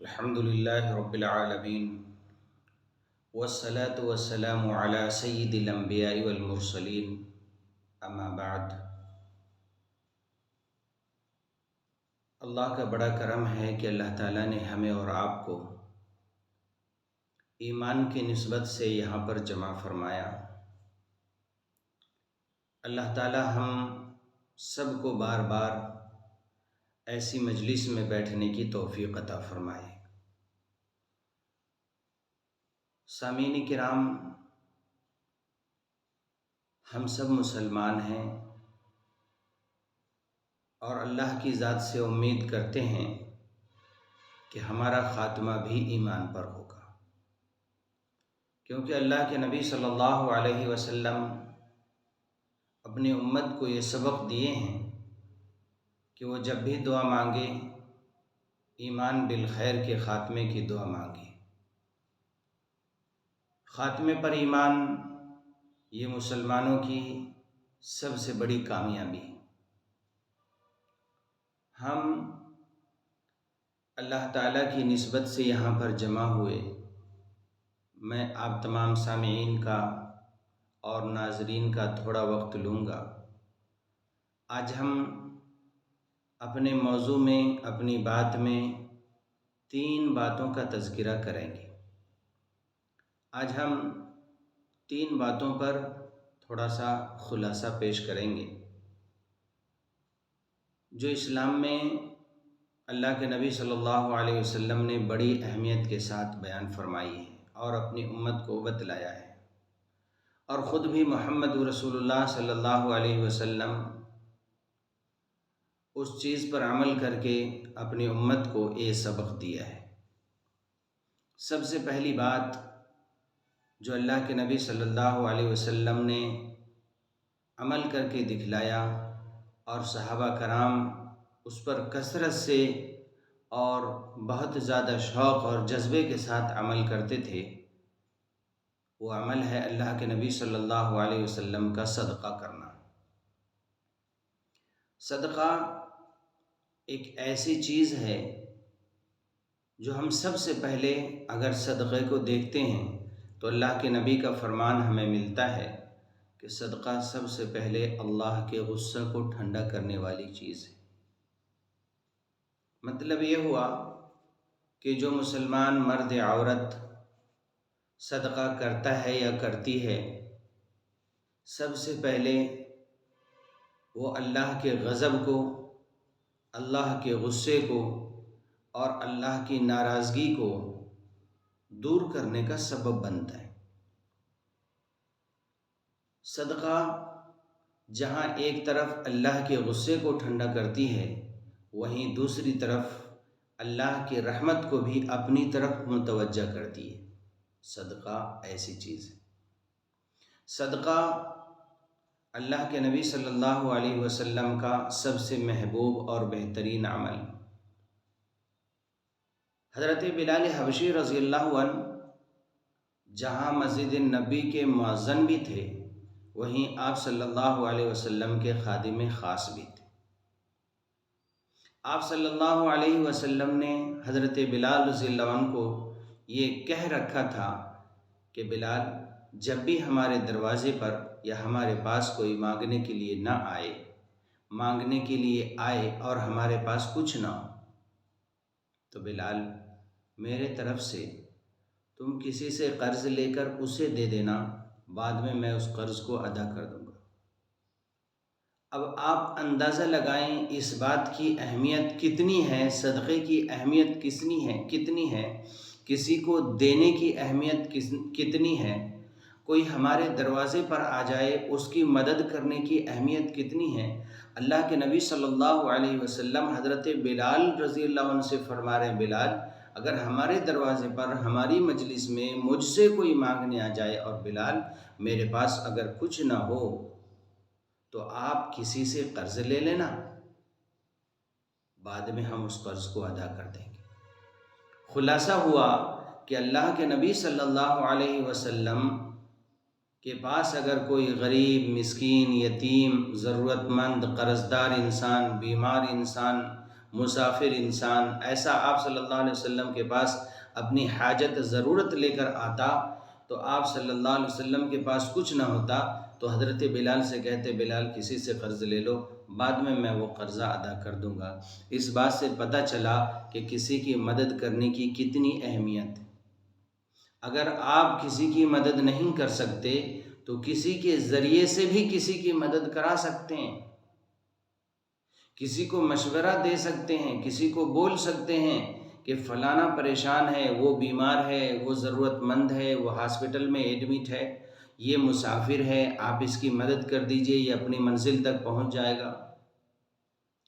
الحمد لله رب العالمين والصلاة والسلام على سيد الأنبياء والمرسلين اما بعد۔ اللہ کا بڑا کرم ہے کہ اللہ تعالیٰ نے ہمیں اور آپ کو ایمان کی نسبت سے یہاں پر جمع فرمایا۔ اللہ تعالیٰ ہم سب کو بار بار ایسی مجلس میں بیٹھنے کی توفیق عطا فرمائے۔ سامعین کرام، ہم سب مسلمان ہیں اور اللہ کی ذات سے امید کرتے ہیں کہ ہمارا خاتمہ بھی ایمان پر ہوگا، کیونکہ اللہ کے نبی صلی اللہ علیہ وسلم اپنی امت کو یہ سبق دیے ہیں کہ وہ جب بھی دعا مانگے ایمان بالخیر کے خاتمے کی دعا مانگے۔ خاتمے پر ایمان یہ مسلمانوں کی سب سے بڑی کامیابی ہے۔ ہم اللہ تعالیٰ کی نسبت سے یہاں پر جمع ہوئے، میں آپ تمام سامعین کا اور ناظرین کا تھوڑا وقت لوں گا۔ آج ہم اپنے موضوع میں، اپنی بات میں 3 باتوں کا تذکرہ کریں گے۔ آج ہم 3 باتوں پر تھوڑا سا خلاصہ پیش کریں گے جو اسلام میں اللہ کے نبی صلی اللہ علیہ وسلم نے بڑی اہمیت کے ساتھ بیان فرمائی ہے اور اپنی امت کو بتلایا ہے، اور خود بھی محمد رسول اللہ صلی اللہ علیہ وسلم اس چیز پر عمل کر کے اپنی امت کو یہ سبق دیا ہے۔ سب سے پہلی بات جو اللہ کے نبی صلی اللہ علیہ وسلم نے عمل کر کے دکھلایا اور صحابہ کرام اس پر کثرت سے اور بہت زیادہ شوق اور جذبے کے ساتھ عمل کرتے تھے، وہ عمل ہے اللہ کے نبی صلی اللہ علیہ وسلم کا صدقہ کرنا۔ صدقہ ایک ایسی چیز ہے جو ہم سب سے پہلے اگر صدقے کو دیکھتے ہیں تو اللہ کے نبی کا فرمان ہمیں ملتا ہے کہ صدقہ سب سے پہلے اللہ کے غصے کو ٹھنڈا کرنے والی چیز ہے۔ مطلب یہ ہوا کہ جو مسلمان مرد عورت صدقہ کرتا ہے یا کرتی ہے، سب سے پہلے وہ اللہ کے غضب کو، اللہ کے غصے کو اور اللہ کی ناراضگی کو دور کرنے کا سبب بنتا ہے۔ صدقہ جہاں ایک طرف اللہ کے غصے کو ٹھنڈا کرتی ہے، وہیں دوسری طرف اللہ کی رحمت کو بھی اپنی طرف متوجہ کرتی ہے۔ صدقہ ایسی چیز ہے۔ صدقہ اللہ کے نبی صلی اللہ علیہ وسلم کا سب سے محبوب اور بہترین عمل۔ حضرت بلال حبشی رضی اللہ عنہ جہاں مسجد نبی کے مؤذن بھی تھے، وہیں آپ صلی اللہ علیہ وسلم کے خادم خاص بھی تھے۔ آپ صلی اللہ علیہ وسلم نے حضرت بلال رضی اللہ عنہ کو یہ کہہ رکھا تھا کہ بلال، جب بھی ہمارے دروازے پر یا ہمارے پاس کوئی مانگنے کے لیے نہ آئے، مانگنے کے لیے آئے اور ہمارے پاس کچھ نہ ہو، تو بلال میرے طرف سے تم کسی سے قرض لے کر اسے دے دینا، بعد میں اس قرض کو ادا کر دوں گا۔ اب آپ اندازہ لگائیں اس بات کی اہمیت کتنی ہے، صدقے کی اہمیت کتنی ہے، کسی کو دینے کی اہمیت کتنی ہے، کوئی ہمارے دروازے پر آ جائے اس کی مدد کرنے کی اہمیت کتنی ہے۔ اللہ کے نبی صلی اللہ علیہ وسلم حضرت بلال رضی اللہ عنہ سے فرما رہے ہیں، بلال، اگر ہمارے دروازے پر ہماری مجلس میں مجھ سے کوئی مانگنے آ جائے اور بلال میرے پاس اگر کچھ نہ ہو تو آپ کسی سے قرض لے لینا، بعد میں ہم اس قرض کو ادا کر دیں گے۔ خلاصہ ہوا کہ اللہ کے نبی صلی اللہ علیہ وسلم کے پاس اگر کوئی غریب، مسکین، یتیم، ضرورت مند، قرضدار انسان، بیمار انسان مسافر انسان ایسا آپ صلی اللہ علیہ وسلم کے پاس اپنی حاجت ضرورت لے کر آتا تو آپ صلی اللہ علیہ وسلم کے پاس کچھ نہ ہوتا تو حضرت بلال سے کہتے بلال کسی سے قرض لے لو، بعد میں وہ قرضہ ادا کر دوں گا۔ اس بات سے پتہ چلا کہ کسی کی مدد کرنے کی کتنی اہمیت ہے۔ اگر آپ کسی کی مدد نہیں کر سکتے تو کسی کے ذریعے سے بھی کسی کی مدد کرا سکتے ہیں، کسی کو مشورہ دے سکتے ہیں، کسی کو بول سکتے ہیں کہ فلانا پریشان ہے، وہ بیمار ہے، وہ ضرورت مند ہے، وہ ہاسپٹل میں ایڈمٹ ہے، یہ مسافر ہے، آپ اس کی مدد کر دیجئے، یہ اپنی منزل تک پہنچ جائے گا۔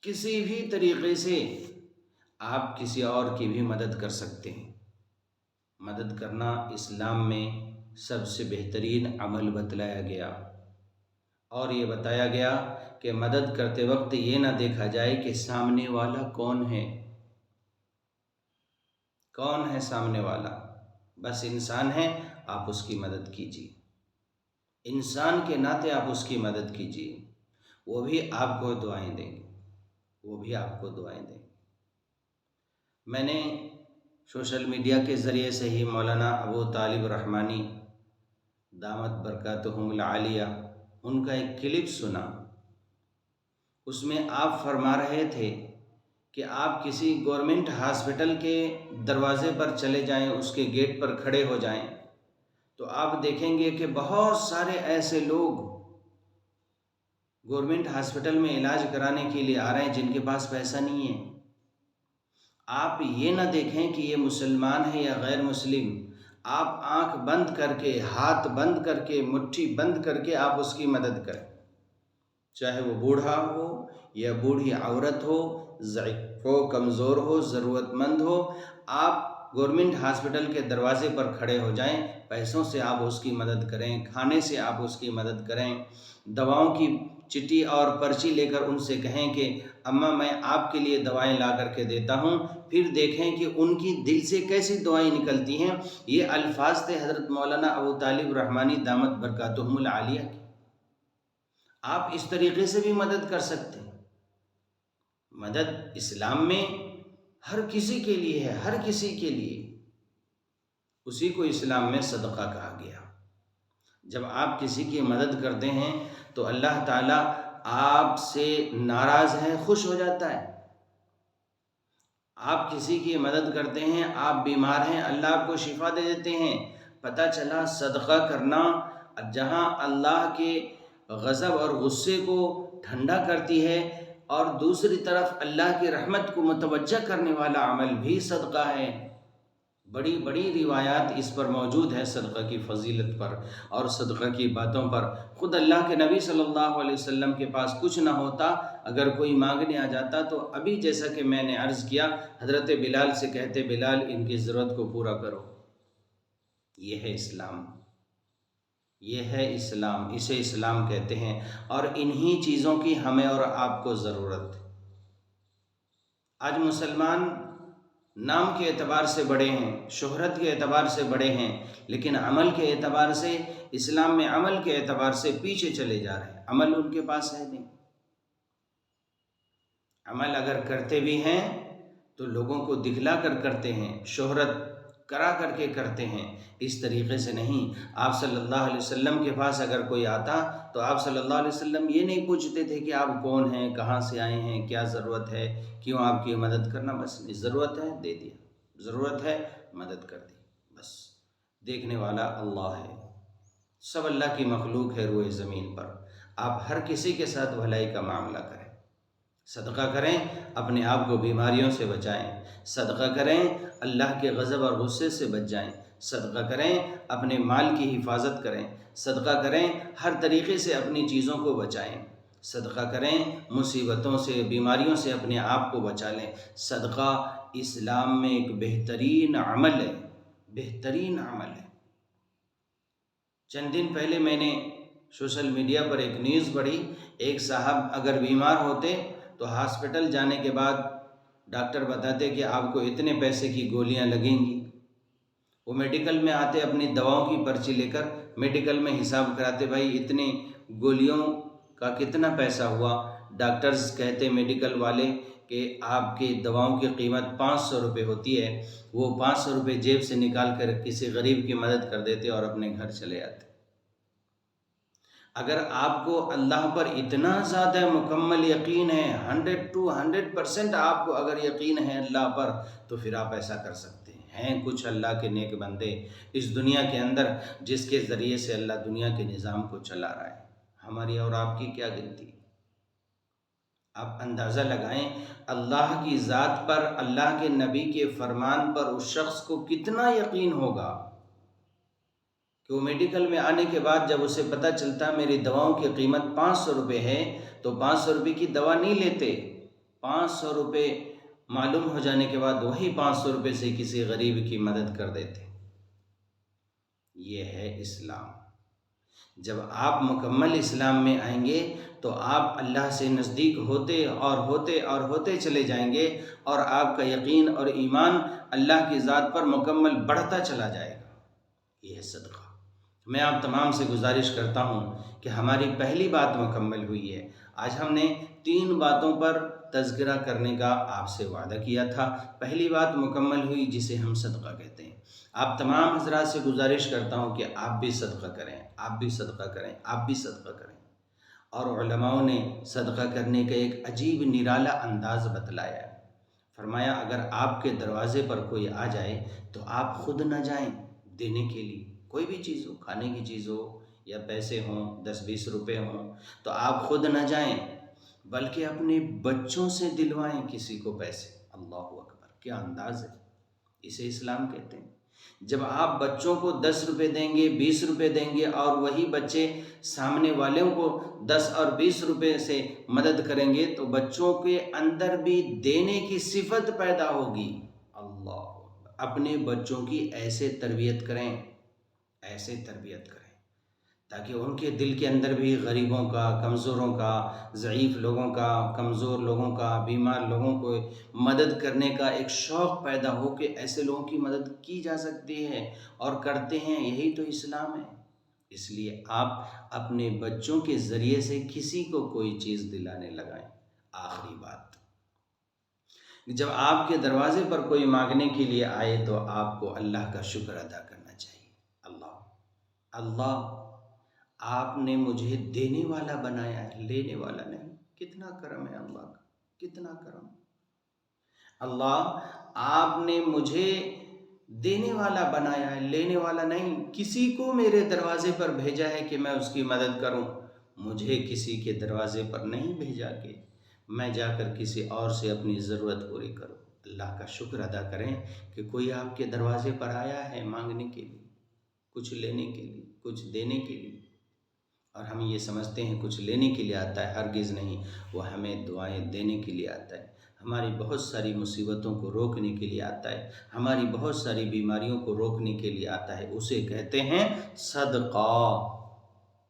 کسی بھی طریقے سے آپ کسی اور کی بھی مدد کر سکتے ہیں۔ مدد کرنا اسلام میں سب سے بہترین عمل بتلایا گیا، اور یہ بتایا گیا کہ مدد کرتے وقت یہ نہ دیکھا جائے کہ سامنے والا کون ہے، کون ہے سامنے والا، بس انسان ہے، آپ اس کی مدد کیجیے، انسان کے ناطے آپ اس کی مدد کیجیے، وہ بھی آپ کو دعائیں دیں گے، وہ بھی آپ کو دعائیں دیں گے۔ میں نے سوشل میڈیا کے ذریعے سے ہی مولانا ابو طالب رحمانی دامت برکاتہم العالیہ ان کا ایک کلپ سنا۔ اس میں آپ فرما رہے تھے کہ آپ کسی گورنمنٹ ہاسپٹل کے دروازے پر چلے جائیں، اس کے گیٹ پر کھڑے ہو جائیں تو آپ دیکھیں گے کہ بہت سارے ایسے لوگ گورنمنٹ ہاسپٹل میں علاج کرانے کے لیے آ رہے ہیں جن کے پاس پیسہ نہیں ہے۔ آپ یہ نہ دیکھیں کہ یہ مسلمان ہے یا غیر مسلم، آپ آنکھ بند کر کے، ہاتھ بند کر کے، مٹھی بند کر کے آپ اس کی مدد کریں، چاہے وہ بوڑھا ہو یا بوڑھی عورت ہو، ضعیف ہو، کمزور ہو، ضرورت مند ہو، آپ گورنمنٹ ہاسپٹل کے دروازے پر کھڑے ہو جائیں، پیسوں سے آپ اس کی مدد کریں، کھانے سے آپ اس کی مدد کریں، دواؤں کی چٹھی اور پرچی لے کر ان سے کہیں کہ اماں میں آپ کے لیے دوائیں لا کر کے دیتا ہوں، پھر دیکھیں کہ ان کی دل سے کیسی دعائیں نکلتی ہیں۔ یہ الفاظ تھے حضرت مولانا ابو طالب رحمانی دامت برکاتہم العالیہ کے۔ آپ اس طریقے سے بھی مدد کر سکتے ہیں۔ مدد اسلام میں ہر کسی کے لیے ہے، ہر کسی کے لیے، اسی کو اسلام میں صدقہ کہا گیا۔ جب آپ کسی کی مدد کرتے ہیں تو اللہ تعالیٰ آپ سے ناراض ہے، خوش ہو جاتا ہے۔ آپ کسی کی مدد کرتے ہیں، آپ بیمار ہیں، اللہ آپ کو شفا دے دیتے ہیں۔ پتہ چلا صدقہ کرنا جہاں اللہ کے غضب اور غصے کو ٹھنڈا کرتی ہے، اور دوسری طرف اللہ کی رحمت کو متوجہ کرنے والا عمل بھی صدقہ ہے۔ بڑی بڑی روایات اس پر موجود ہے، صدقہ کی فضیلت پر اور صدقہ کی باتوں پر۔ خود اللہ کے نبی صلی اللہ علیہ وسلم کے پاس کچھ نہ ہوتا، اگر کوئی مانگنے آ جاتا تو ابھی جیسا کہ میں نے عرض کیا، حضرت بلال سے کہتے بلال ان کی ضرورت کو پورا کرو۔ یہ ہے اسلام، یہ ہے اسلام، اسے اسلام کہتے ہیں، اور انہی چیزوں کی ہمیں اور آپ کو ضرورت ہے۔ آج مسلمان نام کے اعتبار سے بڑے ہیں، شہرت کے اعتبار سے بڑے ہیں، لیکن عمل کے اعتبار سے، اسلام میں عمل کے اعتبار سے پیچھے چلے جا رہے ہیں۔ عمل ان کے پاس ہے نہیں۔ عمل اگر کرتے بھی ہیں تو لوگوں کو دکھلا کر کرتے ہیں، شہرت کرا کر کے کرتے ہیں، اس طریقے سے نہیں۔ آپ صلی اللہ علیہ وسلم کے پاس اگر کوئی آتا تو آپ صلی اللہ علیہ وسلم یہ نہیں پوچھتے تھے کہ آپ کون ہیں، کہاں سے آئے ہیں، کیا ضرورت ہے، کیوں آپ کی مدد کرنا، بس ضرورت ہے دے دیا، ضرورت ہے مدد کر دی، بس۔ دیکھنے والا اللہ ہے، سب اللہ کی مخلوق ہے روئے زمین پر۔ آپ ہر کسی کے ساتھ بھلائی کا معاملہ کریں، صدقہ کریں، اپنے آپ کو بیماریوں سے بچائیں، صدقہ کریں، اللہ کے غضب اور غصے سے بچ جائیں، صدقہ کریں، اپنے مال کی حفاظت کریں، صدقہ کریں، ہر طریقے سے اپنی چیزوں کو بچائیں، صدقہ کریں، مصیبتوں سے، بیماریوں سے اپنے آپ کو بچا لیں۔ صدقہ اسلام میں ایک بہترین عمل ہے، بہترین عمل ہے۔ چند دن پہلے میں نے سوشل میڈیا پر ایک نیوز پڑھی، ایک صاحب اگر بیمار ہوتے تو ہاسپٹل جانے کے بعد ڈاکٹر بتاتے کہ آپ کو اتنے پیسے کی گولیاں لگیں گی۔ وہ میڈیکل میں آتے، اپنی دواؤں کی پرچی لے کر میڈیکل میں حساب کراتے، بھائی اتنے گولیوں کا کتنا پیسہ ہوا۔ ڈاکٹرز کہتے میڈیکل والے کہ آپ کی دواؤں کی قیمت 500 روپے ہوتی ہے، وہ 500 روپے جیب سے نکال کر کسی غریب کی مدد کر دیتے اور اپنے گھر چلے آتے۔ اگر آپ کو اللہ پر اتنا زیادہ مکمل یقین ہے، 100% آپ کو اگر یقین ہے اللہ پر، تو پھر آپ ایسا کر سکتے ہیں۔ کچھ اللہ کے نیک بندے اس دنیا کے اندر جس کے ذریعے سے اللہ دنیا کے نظام کو چلا رہا ہے، ہماری اور آپ کی کیا گنتی؟ آپ اندازہ لگائیں اللہ کی ذات پر، اللہ کے نبی کے فرمان پر اس شخص کو کتنا یقین ہوگا کہ وہ میڈیکل میں آنے کے بعد جب اسے پتہ چلتا میری دواؤں کی قیمت 500 روپے ہے تو 500 روپے کی دوا نہیں لیتے، 500 روپے معلوم ہو جانے کے بعد وہی 500 روپے سے کسی غریب کی مدد کر دیتے۔ یہ ہے اسلام۔ جب آپ مکمل اسلام میں آئیں گے تو آپ اللہ سے نزدیک ہوتے اور ہوتے اور ہوتے چلے جائیں گے، اور آپ کا یقین اور ایمان اللہ کی ذات پر مکمل بڑھتا چلا جائے گا۔ یہ ہے صدقہ۔ میں آپ تمام سے گزارش کرتا ہوں کہ ہماری پہلی بات مکمل ہوئی ہے۔ آج ہم نے 3 باتوں پر تذکرہ کرنے کا آپ سے وعدہ کیا تھا۔ پہلی بات مکمل ہوئی جسے ہم صدقہ کہتے ہیں۔ آپ تمام حضرات سے گزارش کرتا ہوں کہ آپ بھی صدقہ کریں، آپ بھی صدقہ کریں، آپ بھی صدقہ کریں۔ اور علماء نے صدقہ کرنے کا ایک عجیب نرالا انداز بتلایا ہے۔ فرمایا اگر آپ کے دروازے پر کوئی آ جائے تو آپ خود نہ جائیں دینے کے لیے، کوئی بھی چیز ہو، کھانے کی چیز ہو یا پیسے ہوں، 10-20 روپے ہوں، تو آپ خود نہ جائیں بلکہ اپنے بچوں سے دلوائیں کسی کو پیسے۔ اللہ اکبر، کیا انداز ہے! اسے اسلام کہتے ہیں۔ جب آپ بچوں کو 10 روپے دیں گے، 20 روپے دیں گے اور وہی بچے سامنے والوں کو 10 اور 20 روپے سے مدد کریں گے تو بچوں کے اندر بھی دینے کی صفت پیدا ہوگی۔ اللہ، اپنے بچوں کی ایسے تربیت کریں، ایسے تربیت کریں تاکہ ان کے دل کے اندر بھی غریبوں کا، کمزوروں کا، ضعیف لوگوں کا، کمزور لوگوں کا، بیمار لوگوں کو مدد کرنے کا ایک شوق پیدا ہو کہ ایسے لوگوں کی مدد کی جا سکتی ہے اور کرتے ہیں۔ یہی تو اسلام ہے۔ اس لیے آپ اپنے بچوں کے ذریعے سے کسی کو کوئی چیز دلانے لگائیں۔ آخری بات، جب آپ کے دروازے پر کوئی مانگنے کے لیے آئے تو آپ کو اللہ کا شکر ادا کرنا چاہیے۔ اللہ، آپ نے مجھے دینے والا بنایا ہے، لینے والا نہیں۔ کتنا کرم ہے اللہ کا، کتنا کرم! اللہ، آپ نے مجھے دینے والا بنایا ہے، لینے والا نہیں۔ کسی کو میرے دروازے پر بھیجا ہے کہ میں اس کی مدد کروں، مجھے کسی کے دروازے پر نہیں بھیجا کہ میں جا کر کسی اور سے اپنی ضرورت پوری کروں۔ اللہ کا شکر ادا کریں کہ کوئی آپ کے دروازے پر آیا ہے مانگنے کے لیے، کچھ لینے کے لیے، کچھ دینے کے لیے، اور ہم یہ سمجھتے ہیں کچھ لینے کے لیے آتا ہے۔ ہرگز نہیں، وہ ہمیں دعائیں دینے کے لیے آتا ہے، ہماری بہت ساری مصیبتوں کو روکنے کے لیے آتا ہے، ہماری بہت ساری بیماریوں کو روکنے کے لیے آتا ہے۔ اسے کہتے ہیں صدقہ۔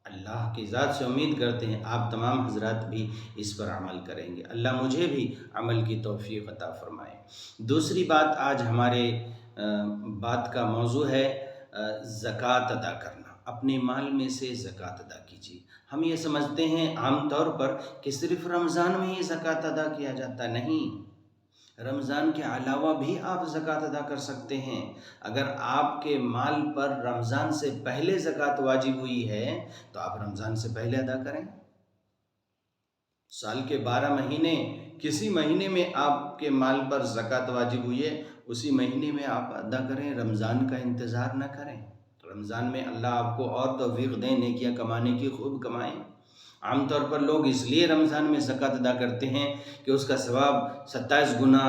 اللہ کی ذات سے امید کرتے ہیں آپ تمام حضرات بھی اس پر عمل کریں گے۔ اللہ مجھے بھی عمل کی توفیق عطا فرمائے۔ دوسری بات، آج ہمارے بات کا موضوع ہے زکوٰۃ ادا کرنا۔ اپنے مال میں سے زکوٰۃ ادا کیجیے۔ ہم یہ سمجھتے ہیں عام طور پر کہ صرف رمضان میں ہی زکوٰۃ ادا کیا جاتا، نہیں، رمضان کے علاوہ بھی آپ زکوٰۃ ادا کر سکتے ہیں۔ اگر آپ کے مال پر رمضان سے پہلے زکوٰۃ واجب ہوئی ہے تو آپ رمضان سے پہلے ادا کریں۔ سال کے 12 مہینے، کسی مہینے میں آپ کے مال پر زکوٰۃ واجب ہوئی ہے، اسی مہینے میں آپ ادا کریں، رمضان کا انتظار نہ کریں۔ رمضان میں اللہ آپ کو اور توفیق دیں، نیکیاں کمانے کی، خوب کمائیں۔ عام طور پر لوگ اس لیے رمضان میں زکوٰۃ ادا کرتے ہیں کہ اس کا ثواب 27 گنا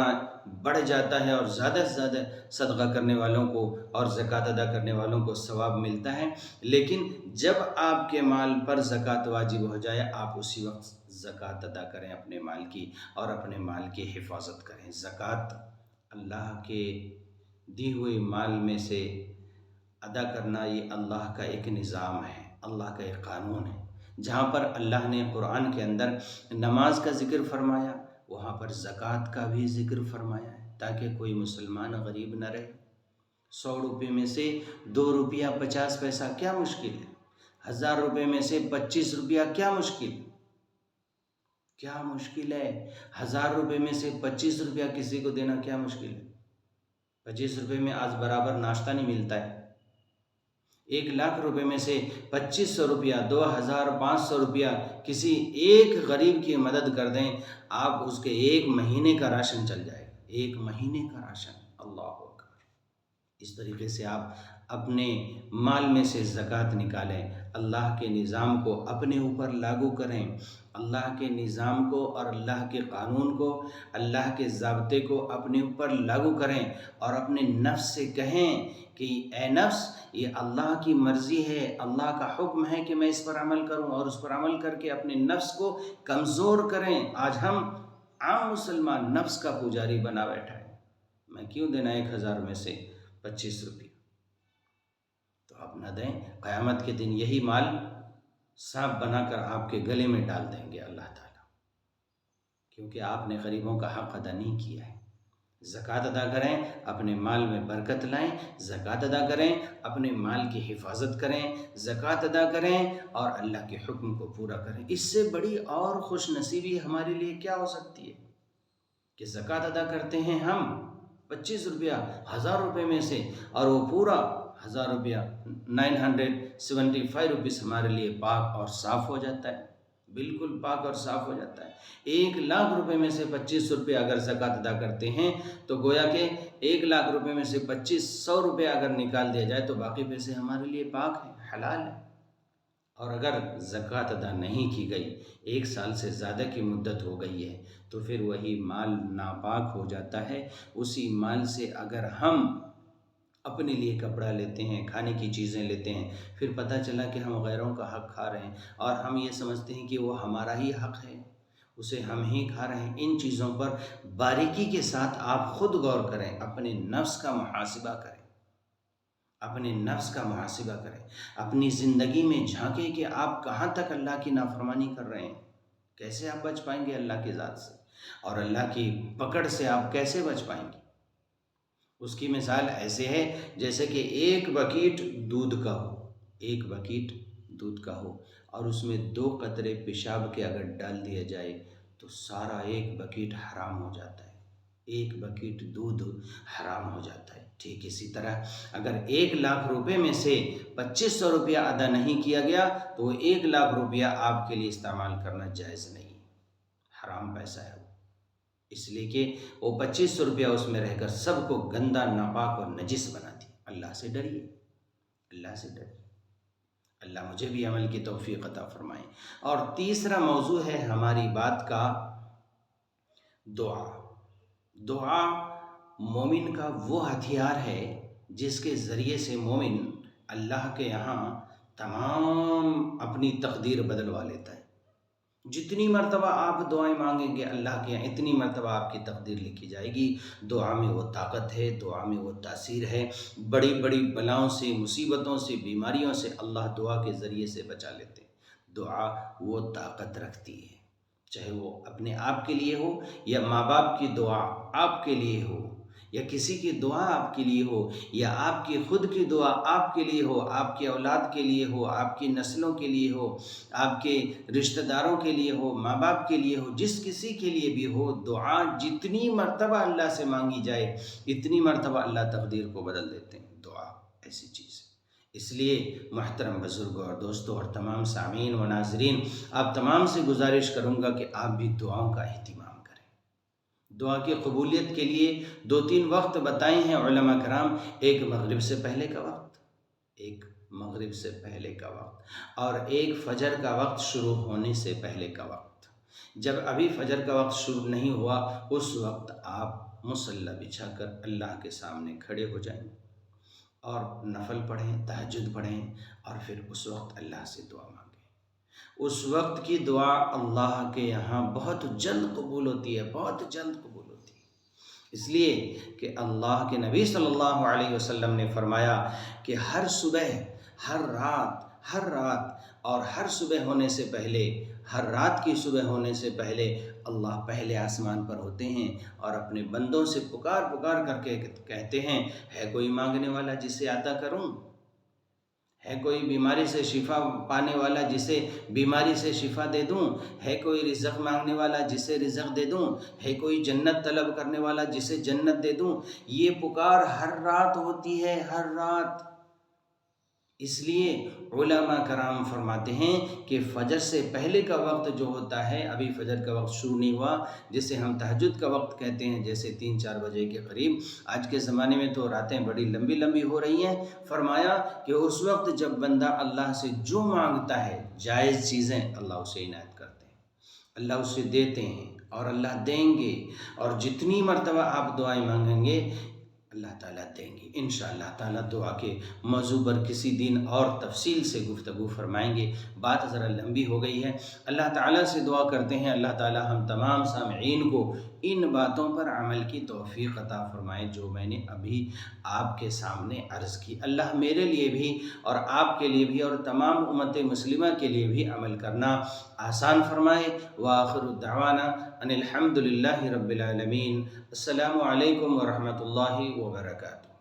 بڑھ جاتا ہے اور زیادہ سے زیادہ صدقہ کرنے والوں کو اور زکوٰۃ ادا کرنے والوں کو ثواب ملتا ہے۔ لیکن جب آپ کے مال پر زکوٰۃ واجب ہو جائے، آپ اسی وقت زکوٰۃ ادا کریں اپنے مال کی، اور اپنے مال کی حفاظت کریں۔ زکوٰۃ اللہ کے دی ہوئے مال میں سے ادا کرنا، یہ اللہ کا ایک نظام ہے، اللہ کا ایک قانون ہے۔ جہاں پر اللہ نے قرآن کے اندر نماز کا ذکر فرمایا، وہاں پر زکوٰۃ کا بھی ذکر فرمایا ہے، تاکہ کوئی مسلمان غریب نہ رہے۔ 100 روپے میں سے 2 روپیہ 50 پیسہ کیا مشکل ہے؟ 1000 روپے میں سے 25 روپیہ کیا مشکل ہے؟ کیا مشکل ہے؟ 1000 روپے میں سے 25 روپیہ کسی کو دینا کیا مشکل ہے؟ 25 روپے میں آج برابر ناشتہ نہیں ملتا ہے۔ 1,00,000 روپے میں سے 2500 روپیہ، 2500 روپیہ کسی ایک غریب کی مدد کر دیں، آپ اس کے 1 مہینے کا راشن چل جائے گا، 1 مہینے کا راشن۔ اللہ اکبر! اس طریقے سے آپ اپنے مال میں سے زکوٰۃ نکالیں، اللہ کے نظام کو اپنے اوپر لاگو کریں، اللہ کے نظام کو اور اللہ کے قانون کو، اللہ کے ضابطے کو اپنے اوپر لاگو کریں، اور اپنے نفس سے کہیں کہ اے نفس، یہ اللہ کی مرضی ہے، اللہ کا حکم ہے کہ میں اس پر عمل کروں، اور اس پر عمل کر کے اپنے نفس کو کمزور کریں۔ آج ہم عام مسلمان نفس کا پجاری بنا بیٹھا ہے، میں کیوں دینا 1000 میں سے 25 روپیہ؟ تو آپ نہ دیں، قیامت کے دن یہی مال سانپ بنا کر آپ کے گلے میں ڈال دیں گے اللہ تعالیٰ، کیونکہ آپ نے غریبوں کا حق ادا نہیں کیا ہے۔ زکوٰۃ ادا کریں، اپنے مال میں برکت لائیں، زکوٰۃ ادا کریں، اپنے مال کی حفاظت کریں، زکوٰۃ ادا کریں اور اللہ کے حکم کو پورا کریں۔ اس سے بڑی اور خوش نصیبی ہمارے لیے کیا ہو سکتی ہے کہ زکوٰۃ ادا کرتے ہیں ہم 25 روپیہ 1000 روپے میں سے، اور وہ پورا 1000 روپیہ 975 روپیز ہمارے لیے پاک اور صاف ہو جاتا ہے، بالکل پاک اور صاف ہو جاتا ہے۔ 1,00,000 روپے میں سے 25 روپے اگر زکوٰۃ ادا کرتے ہیں تو گویا کہ 1,00,000 روپے میں سے 2500 روپے اگر نکال دیا جائے تو باقی پیسے ہمارے لیے پاک ہیں، حلال ہیں۔ اور اگر زکوٰۃ ادا نہیں کی گئی، 1 سال سے زیادہ کی مدت ہو گئی ہے، تو پھر وہی مال ناپاک ہو جاتا ہے۔ اسی مال سے اگر ہم اپنے لیے کپڑا لیتے ہیں، کھانے کی چیزیں لیتے ہیں، پھر پتہ چلا کہ ہم غیروں کا حق کھا رہے ہیں، اور ہم یہ سمجھتے ہیں کہ وہ ہمارا ہی حق ہے، اسے ہم ہی کھا رہے ہیں۔ ان چیزوں پر باریکی کے ساتھ آپ خود غور کریں، اپنے نفس کا محاسبہ کریں، اپنے نفس کا محاسبہ کریں، اپنی زندگی میں جھانکیں کہ آپ کہاں تک اللہ کی نافرمانی کر رہے ہیں، کیسے آپ بچ پائیں گے اللہ کی ذات سے، اور اللہ کی پکڑ سے آپ کیسے بچ پائیں گے۔ اس کی مثال ایسے ہے جیسے کہ 1 بکیٹ دودھ کا ہو، 1 بکیٹ دودھ کا ہو، اور اس میں 2 قطرے پیشاب کے اگر ڈال دیا جائے تو سارا 1 بکیٹ حرام ہو جاتا ہے، 1 بکیٹ دودھ حرام ہو جاتا ہے۔ ٹھیک اسی طرح اگر 1,00,000 روپے میں سے 2500 روپیہ ادا نہیں کیا گیا تو وہ 1,00,000 روپیہ آپ کے لیے استعمال کرنا جائز نہیں، حرام پیسہ ہے وہ، اس لیے کہ وہ 2500 روپیہ اس میں رہ کر سب کو گندا، ناپاک اور نجس بنا دی۔ اللہ سے ڈریے، اللہ سے ڈریے، اللہ مجھے بھی عمل کی توفیق عطا فرمائے۔ اور تیسرا موضوع ہے ہماری بات کا دعا۔ دعا مومن کا وہ ہتھیار ہے جس کے ذریعے سے مومن اللہ کے یہاں تمام اپنی تقدیر بدلوا لیتا ہے۔ جتنی مرتبہ آپ دعائیں مانگیں گے اللہ کے یہاں، اتنی مرتبہ آپ کی تقدیر لکھی جائے گی۔ دعا میں وہ طاقت ہے، دعا میں وہ تاثیر ہے، بڑی بڑی بلاؤں سے، مصیبتوں سے، بیماریوں سے اللہ دعا کے ذریعے سے بچا لیتے ہیں۔ دعا وہ طاقت رکھتی ہے، چاہے وہ اپنے آپ کے لیے ہو، یا ماں باپ کی دعا آپ کے لیے ہو، یا کسی کی دعا آپ کے لیے ہو، یا آپ کی خود کی دعا آپ کے لیے ہو، آپ کی اولاد کے لیے ہو، آپ کی نسلوں کے لیے ہو، آپ کے رشتہ داروں کے لیے ہو، ماں باپ کے لیے ہو، جس کسی کے لیے بھی ہو، دعا جتنی مرتبہ اللہ سے مانگی جائے اتنی مرتبہ اللہ تقدیر کو بدل دیتے ہیں۔ دعا ایسی چیز ہے۔ اس لیے محترم بزرگوں اور دوستوں اور تمام سامعین و ناظرین، آپ تمام سے گزارش کروں گا کہ آپ بھی دعاؤں کا اہتمام کریں۔ دعا کی قبولیت کے لیے 2-3 وقت بتائے ہیں علماء کرام، ایک مغرب سے پہلے کا وقت، ایک مغرب سے پہلے کا وقت، اور ایک فجر کا وقت شروع ہونے سے پہلے کا وقت۔ جب ابھی فجر کا وقت شروع نہیں ہوا اس وقت آپ مصلی بچھا کر اللہ کے سامنے کھڑے ہو جائیں اور نفل پڑھیں، تہجد پڑھیں، اور پھر اس وقت اللہ سے دعا مانگیں۔ اس وقت کی دعا اللہ کے یہاں بہت جلد قبول ہوتی ہے، بہت جلد قبول ہوتی ہے، اس لیے کہ اللہ کے نبی صلی اللہ علیہ وسلم نے فرمایا کہ ہر صبح، ہر رات اور ہر صبح ہونے سے پہلے، ہر رات کی صبح ہونے سے پہلے اللہ پہلے آسمان پر ہوتے ہیں اور اپنے بندوں سے پکار کر کے کہتے ہیں، ہے کوئی مانگنے والا جسے عطا کروں، ہے کوئی بیماری سے شفا پانے والا جسے بیماری سے شفا دے دوں؟ ہے کوئی رزق مانگنے والا جسے رزق دے دوں؟ ہے کوئی جنت طلب کرنے والا جسے جنت دے دوں؟ یہ پکار ہر رات ہوتی ہے، ہر رات۔ اس لیے علماء کرام فرماتے ہیں کہ فجر سے پہلے کا وقت جو ہوتا ہے، ابھی فجر کا وقت شروع نہیں ہوا، جسے ہم تہجد کا وقت کہتے ہیں، جیسے 3-4 بجے کے قریب، آج کے زمانے میں تو راتیں بڑی لمبی لمبی ہو رہی ہیں، فرمایا کہ اس وقت جب بندہ اللہ سے جو مانگتا ہے جائز چیزیں، اللہ اسے عنایت کرتے ہیں، اللہ اسے دیتے ہیں، اور اللہ دیں گے، اور جتنی مرتبہ آپ دعائیں مانگیں گے اللہ تعالیٰ دیں گے انشاءاللہ تعالیٰ۔ دعا کے موضوع پر کسی دن اور تفصیل سے گفتگو فرمائیں گے، بات ذرا لمبی ہو گئی ہے۔ اللہ تعالیٰ سے دعا کرتے ہیں اللہ تعالیٰ ہم تمام سامعین کو ان باتوں پر عمل کی توفیق عطا فرمائے جو میں نے ابھی آپ کے سامنے عرض کی۔ اللہ میرے لیے بھی اور آپ کے لیے بھی اور تمام امت مسلمہ کے لیے بھی عمل کرنا آسان فرمائے۔ وآخر الدعوانا ان الحمد للہ رب العالمین۔ السلام علیکم ورحمۃ اللہ وبرکاتہ۔